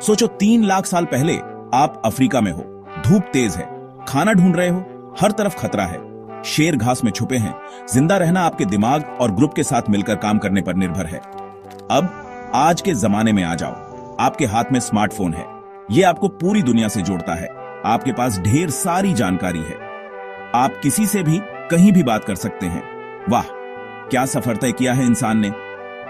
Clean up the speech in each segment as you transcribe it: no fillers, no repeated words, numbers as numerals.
सोचो 3 लाख साल पहले आप अफ्रीका में हो, धूप तेज है, खाना ढूंढ रहे हो, हर तरफ खतरा है, शेर घास में छुपे हैं, जिंदा रहना आपके दिमाग और ग्रुप के साथ मिलकर काम करने पर निर्भर है। अब आज के जमाने में आ जाओ, आपके हाथ में स्मार्टफोन है, यह आपको पूरी दुनिया से जोड़ता है, आपके पास ढेर सारी जानकारी है, आप किसी से भी कहीं भी बात कर सकते हैं। वाह, क्या सफर तय किया है इंसान ने।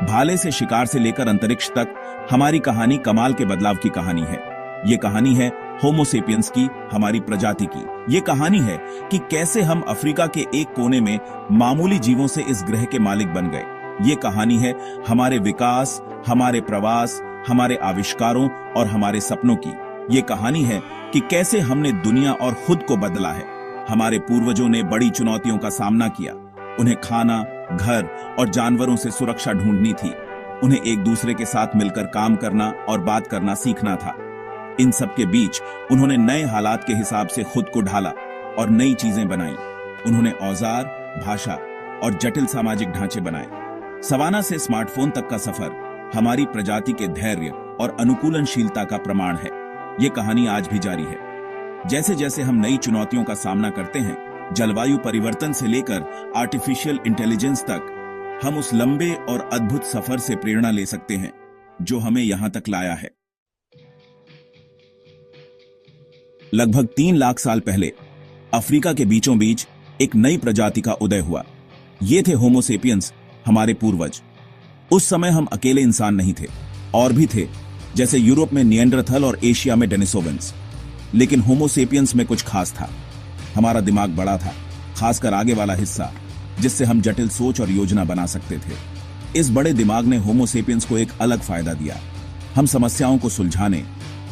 भाले से शिकार से लेकर अंतरिक्ष तक हमारी कहानी कमाल के बदलाव की कहानी है। ये कहानी है होमो सेपियंस की, हमारी प्रजाति की। ये कहानी है कि कैसे हम अफ्रीका के एक कोने में मामूली जीवों से इस ग्रह के मालिक बन गए। ये कहानी है हमारे विकास, हमारे प्रवास, हमारे आविष्कारों और हमारे सपनों की। ये कहानी है कि कैसे हमने दुनिया और खुद को बदला है। हमारे पूर्वजों ने बड़ी चुनौतियों का सामना किया। उन्हें खाना, घर और जानवरों से सुरक्षा ढूंढनी थी। उन्हें एक दूसरे के साथ मिलकर काम करना और बात करना सीखना था। इन सब के बीच उन्होंने नए हालात के हिसाब से खुद को ढाला और नई चीजें बनाई। उन्होंने औजार, भाषा और जटिल सामाजिक ढांचे बनाए। सवाना से स्मार्टफोन तक का सफर हमारी प्रजाति के धैर्य और अनुकूलनशीलता का प्रमाण है। ये कहानी आज भी जारी है। जैसे जैसे हम नई चुनौतियों का सामना करते हैं, जलवायु परिवर्तन से लेकर आर्टिफिशियल इंटेलिजेंस तक, हम उस लंबे और अद्भुत सफर से प्रेरणा ले सकते हैं जो हमें यहां तक लाया है। लगभग 3 लाख साल पहले अफ्रीका के बीचों बीच एक नई प्रजाति का उदय हुआ। ये थे होमो सेपियंस, हमारे पूर्वज। उस समय हम अकेले इंसान नहीं थे, और भी थे, जैसे यूरोप में निएंडरथल और एशिया में डेनिसोवेंस। लेकिन होमो सेपियंस में कुछ खास था। हमारा दिमाग बड़ा था, खासकर आगे वाला हिस्सा, जिससे हम जटिल सोच और योजना बना सकते थे। इस बड़े दिमाग ने होमो सेपियंस को एक अलग फायदा दिया। हम समस्याओं को सुलझाने,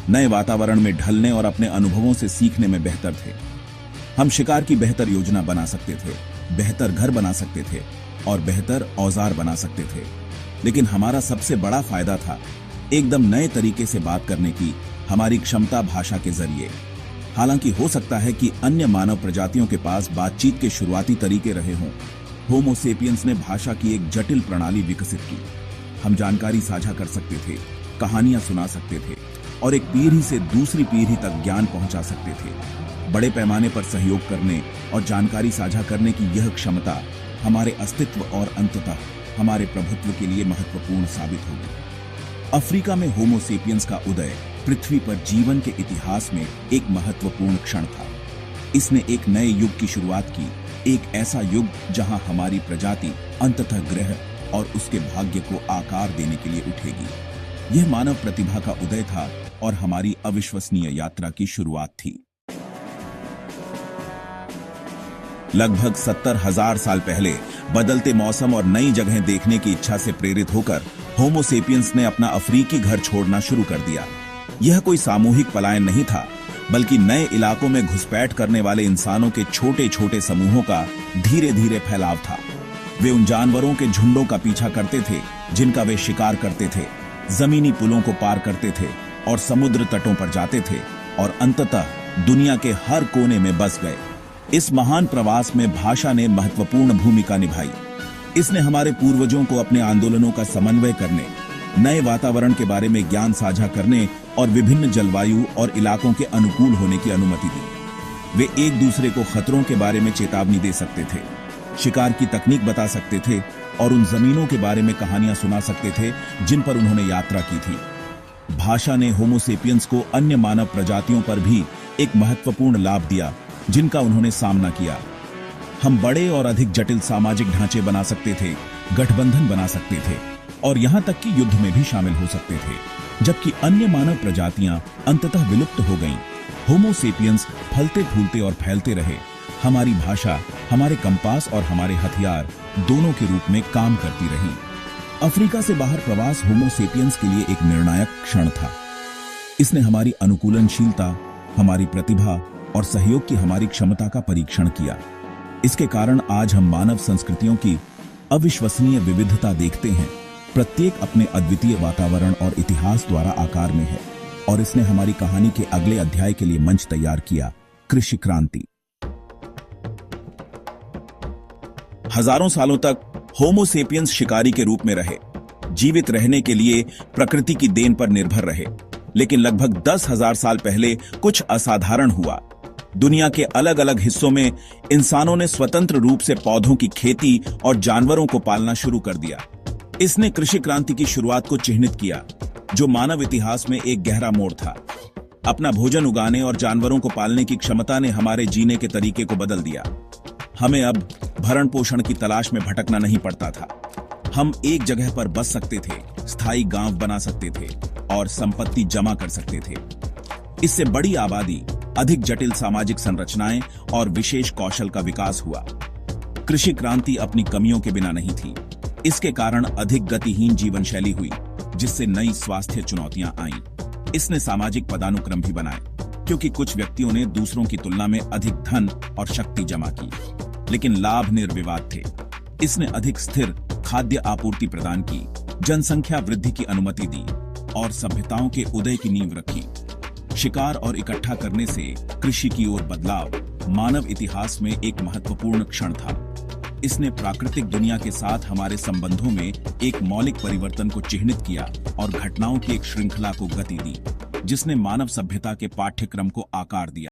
नए वातावरण में ढलने और अपने अनुभवों से सीखने में बेहतर थे। हम शिकार की बेहतर योजना बना सकते थे, बेहतर घर बना सकते थे और बेहतर औजार बना सकते थे। लेकिन हमारा सबसे बड़ा फायदा था एकदम नए तरीके से बात करने की हमारी क्षमता, भाषा के जरिए। हालांकि हो सकता है कि अन्य मानव प्रजातियों के पास बातचीत के शुरुआती तरीके रहे हों, होमो सेपियंस ने भाषा की एक जटिल प्रणाली विकसित की। हम जानकारी साझा कर सकते थे, कहानियां सुना सकते थे और एक पीढ़ी से दूसरी पीढ़ी तक ज्ञान पहुंचा सकते थे। बड़े पैमाने पर सहयोग करने और जानकारी साझा करने की यह क्षमता हमारे अस्तित्व और अंततः हमारे प्रभुत्व के लिए महत्वपूर्ण साबित होगी। अफ्रीका में होमो सेपियंस का उदय पृथ्वी पर जीवन के इतिहास में एक महत्वपूर्ण क्षण था। इसने एक नए युग की शुरुआत की, एक ऐसा युग जहां हमारी प्रजाति अंततः ग्रह और उसके भाग्य को आकार देने के लिए उठेगी। यह मानव प्रतिभा का उदय था और हमारी अविश्वसनीय यात्रा की शुरुआत थी। लगभग 70,000 साल पहले बदलते मौसम और नई जगहें देखने की इच्छा से प्रेरित होकर होमो सेपियंस ने अपना अफ्रीकी घर छोड़ना शुरू कर दिया। यह कोई सामूहिक पलायन नहीं था, बल्कि नए इलाकों में घुसपैठ करने वाले इंसानों के छोटे छोटे समूहों का धीरे धीरे फैलाव था। वे उन जानवरों के झुंडों का पीछा करते थे जिनका वे शिकार करते थे, जमीनी पुलों को पार करते थे और समुद्र तटों पर जाते थे और अंततः दुनिया के हर कोने में बस गए। इस महान प्रवास में भाषा ने महत्वपूर्ण भूमिका निभाई। इसने हमारे पूर्वजों को अपने आंदोलनों का समन्वय करने, नए वातावरण के बारे में ज्ञान साझा करने और विभिन्न जलवायु और इलाकों के अनुकूल होने की अनुमति दी। वे एक दूसरे को खतरों के बारे में चेतावनी दे सकते थे, शिकार की तकनीक बता सकते थे और उन जमीनों के बारे में कहानियां सुना सकते थे जिन पर उन्होंने यात्रा की थी। भाषा ने होमो सेपियंस को अन्य मानव प्रजातियों पर भी एक महत्वपूर्ण लाभ दिया जिनका उन्होंने सामना किया। हम बड़े और अधिक जटिल सामाजिक ढांचे बना सकते थे, गठबंधन बना सकते थे और यहां तक कि युद्ध में भी शामिल हो सकते थे, जबकि अन्य मानव प्रजातियां अंततः विलुप्त हो गईं। होमो सेपियंस फलते फूलते और फैलते रहे। हमारी भाषा, हमारे कंपास और हमारे हथियार दोनों के रूप में काम करती रही। अफ्रीका से बाहर प्रवास होमो सेपियंस के लिए एक निर्णायक क्षण था। इसने हमारी अनुकूलनशीलता, हमारी प्रतिभा और सहयोग की हमारी क्षमता का परीक्षण किया। इसके कारण आज हम मानव संस्कृतियों की अविश्वसनीय विविधता देखते हैं। प्रत्येक अपने अद्वितीय वातावरण और इतिहास द्वारा आकार में है और इसने हमारी कहानी के अगले अध्याय के लिए मंच तैयार किया, कृषि क्रांति। हजारों सालों तक होमो सेपियंस शिकारी के रूप में रहे। जीवित रहने के लिए प्रकृति की देन पर निर्भर रहे। लेकिन लगभग 10,000 साल पहले कुछ असाधारण हुआ। दुनिया के अलग अलग हिस्सों में इंसानों ने स्वतंत्र रूप से पौधों की खेती और जानवरों को पालना शुरू कर दिया। इसने कृषि क्रांति की शुरुआत को चिह्नित किया, जो मानव इतिहास में एक गहरा मोड़ था। अपना भोजन उगाने और जानवरों को पालने की क्षमता ने हमारे जीने के तरीके को बदल दिया। हमें अब भरण पोषण की तलाश में भटकना नहीं पड़ता था। हम एक जगह पर बस सकते थे, स्थायी गांव बना सकते थे और संपत्ति जमा कर सकते थे। इससे बड़ी आबादी, अधिक जटिल सामाजिक संरचनाएं और विशेष कौशल का विकास हुआ। कृषि क्रांति अपनी कमियों के बिना नहीं थी। इसके कारण अधिक गतिहीन जीवन शैली हुई, जिससे नई स्वास्थ्य चुनौतियां आईं। इसने सामाजिक पदानुक्रम भी बनाए, क्योंकि कुछ व्यक्तियों ने दूसरों की तुलना में अधिक धन और शक्ति जमा की, लेकिन लाभ निर्विवाद थे। इसने अधिक स्थिर खाद्य आपूर्ति प्रदान की, जनसंख्या वृद्धि की अनुमति दी और सभ्यताओं के उदय की नींव रखी। शिकार और इकट्ठा करने से कृषि की ओर बदलाव मानव इतिहास में एक महत्वपूर्ण क्षण था। इसने प्राकृतिक दुनिया के साथ हमारे संबंधों में एक मौलिक परिवर्तन को चिह्नित किया और घटनाओं की एक श्रृंखला को गति दी, जिसने मानव सभ्यता के पाठ्यक्रम को आकार दिया।